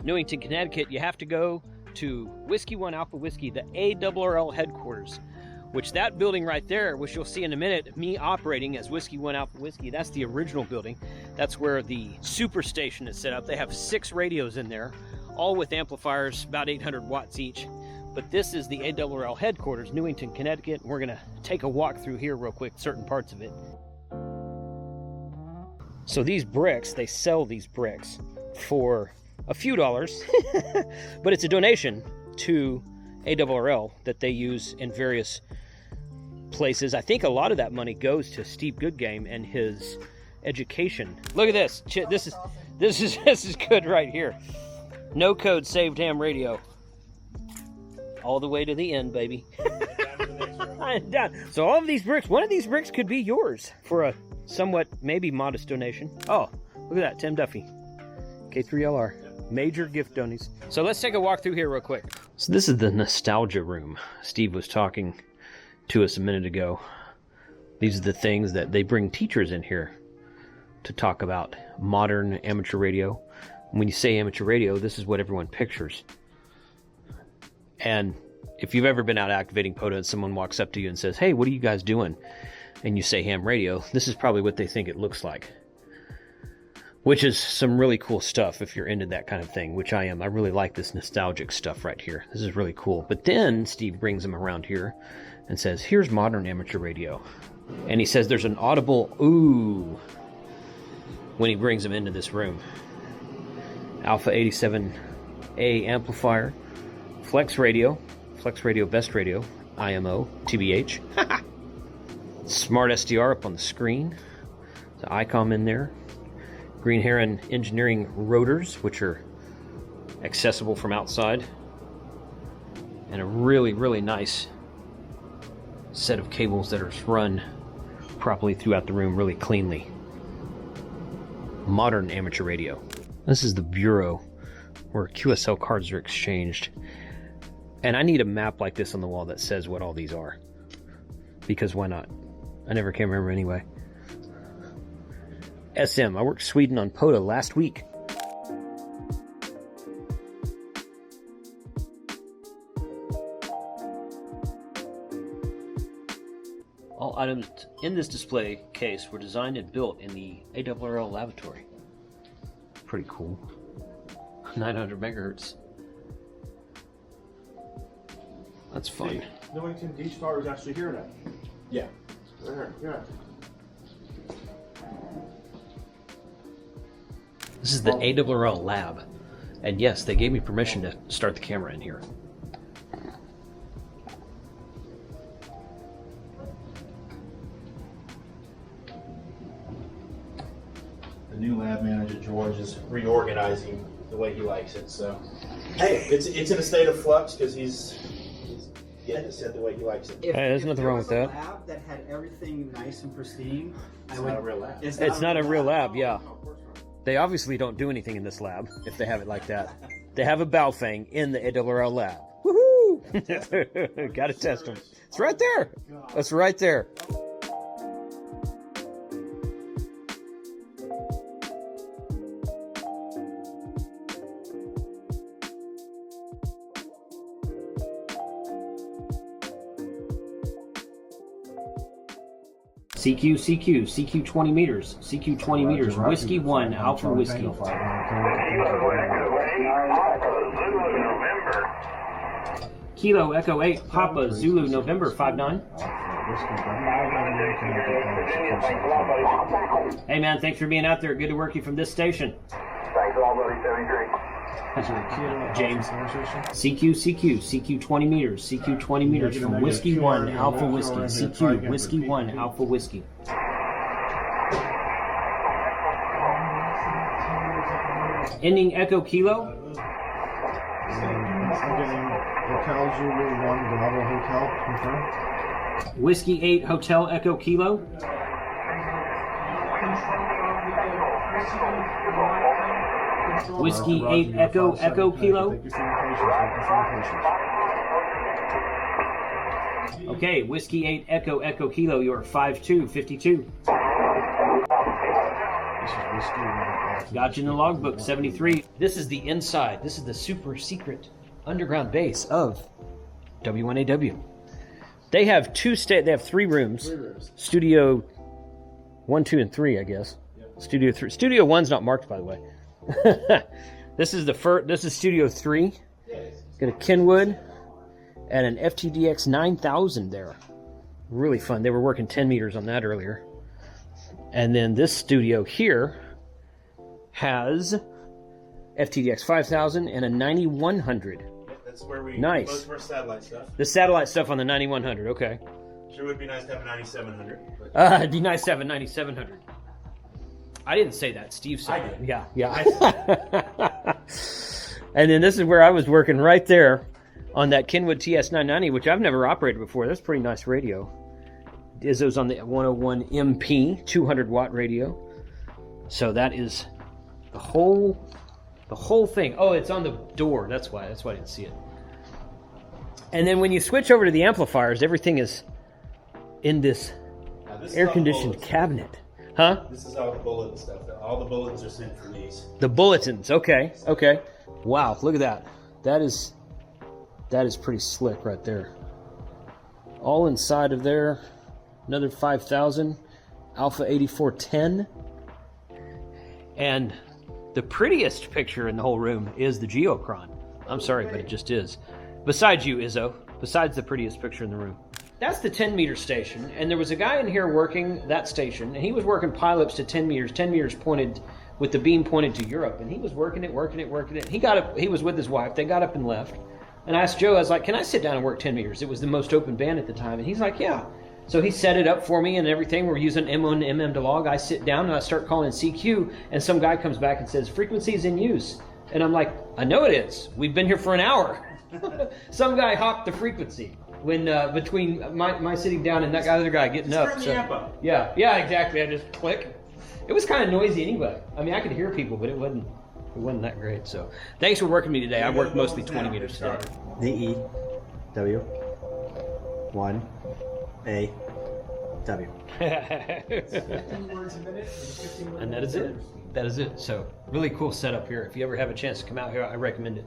Newington, Connecticut, you have to go to Whiskey 1 Alpha Whiskey, the ARRL headquarters, which that building right there, which you'll see in a minute, me operating as Whiskey 1 Alpha Whiskey, that's the original building. That's where the superstation is set up. They have 6 radios in there, all with amplifiers, about 800 watts each. But this is the ARRL headquarters, Newington, Connecticut. And we're gonna take a walk through here real quick, certain parts of it. So these bricks, they sell these bricks for a few dollars, but it's a donation to ARRL that they use in various places. I think a lot of that money goes to Steve Goodgame and his education. Look at this. This is good right here. No code saved ham radio. All the way to the end, baby. So all of these bricks, one of these bricks could be yours for a somewhat maybe modest donation. Oh, look at that, Tim Duffy, K3LR, major gift donies. So let's take a walk through here real quick. So this is the nostalgia room. Steve was talking to us a minute ago. These are the things that they bring teachers in here to talk about modern amateur radio. When you say amateur radio, this is what everyone pictures. And if you've ever been out activating POTA and someone walks up to you and says, hey, what are you guys doing? And you say ham radio, this is probably what they think it looks like. Which is some really cool stuff if you're into that kind of thing, which I am. I really like this nostalgic stuff right here. This is really cool. But then Steve brings them around here and says, here's modern amateur radio. And he says there's an audible ooh when he brings them into this room. Alpha 87A amplifier. Flex radio, best radio, IMO, TBH. Smart SDR up on the screen. The ICOM in there. Green Heron Engineering rotors, which are accessible from outside. And a really, really nice set of cables that are run properly throughout the room, really cleanly. Modern amateur radio. This is the bureau where QSL cards are exchanged. And I need a map like this on the wall that says what all these are. Because why not? I never can remember anyway. SM, I worked Sweden on POTA last week. All items in this display case were designed and built in the ARRL laboratory. Pretty cool. 900 megahertz. That's fun. Newington D-Star is actually here now. Yeah. Right here. Yeah. This is the ARRL lab. And yes, they gave me permission to start the camera in here. The new lab manager, George, is reorganizing the way he likes it. So, hey, it's in a state of flux because he's getting it set the way he likes it. Hey, there's nothing wrong with that. If there was a lab that had everything nice and pristine, It's not a real lab. It's not a real lab, yeah. They obviously don't do anything in this lab if they have it like that. They have a Baofeng in the ARRL lab. Woohoo! Gotta test them. It's right there. That's right there. CQ 20 meters, CQ 20 meters, Whiskey 1, Alpha Whiskey. Kilo Echo 8, Papa Zulu November 59. Hey man, thanks for being out there. Good to work you from this station. Thanks all, buddy. 73. James. CQ 20 meters, CQ 20 meters from Whiskey 1, Alpha Whiskey. CQ, Whiskey 1, Alpha Whiskey. Ending Echo Kilo. Hotel Zulu 1, Bravo Hotel, confirm. Whiskey 8, Hotel Echo Kilo. Whiskey 8, Echo Kilo. Okay, Whiskey 8, Echo Kilo, you're 5252. This is Whiskey 1, Got you in the logbook, 73. This is the inside. This is the super secret underground base of W1AW. They have they have 3 rooms. 3 rooms. Studio 1, 2, and 3, I guess. Yep. Studio 3. Studio 1's not marked, by the way. This is This is Studio 3. Got a Kenwood and an FTDX 9000 there. Really fun. They were working 10 meters on that earlier. And then this studio here has FTDX 5000 and a 9100. That's where we Nice. most of our satellite stuff. The satellite stuff on the 9100, okay. Sure would be nice to have a 9700. But It'd be nice to have a 9700. I didn't say that. Steve said I that. did. Yeah. And then this is where I was working right there on that Kenwood TS990, which I've never operated before. That's a pretty nice radio. Izzo's on the 101 MP 200 watt radio. So that is the whole thing. Oh, it's on the door. That's why I didn't see it. And then when you switch over to the amplifiers, everything is in this now this is air all the conditioned bullets. cabinet. Huh? This is all the bulletin stuff. All the bulletins are sent from these. The bulletins. Okay. Wow, look at that. That is pretty slick right there. All inside of there. Another 5000 Alpha 8410. And the prettiest picture in the whole room is the Geochron. I'm sorry, but it just is. Besides you, Izzo. Besides the prettiest picture in the room. That's the 10 meter station, and there was a guy in here working that station, and he was working pilots to 10 meters pointed with the beam pointed to Europe, and he was working it. He got up, he was with his wife, they got up and left. And I asked Joe, I was like, can I sit down and work 10 meters? It was the most open band at the time, and he's like, yeah. So he set it up for me and everything. We're using M1 and MM to log. I sit down and I start calling CQ, and some guy comes back and says, frequency's in use. And I'm like, I know it is. We've been here for an hour. Some guy hopped the frequency when between my sitting down and that other guy getting up. Turn the amp up. Yeah, exactly. I just click. It was kind of noisy anyway. I mean, I could hear people, but it wasn't that great. So thanks for working with me today. I worked mostly 20 meters today. W1AW. 15 words a minute. 15 words And that is it. So really cool setup here. If you ever have a chance to come out here, I recommend it.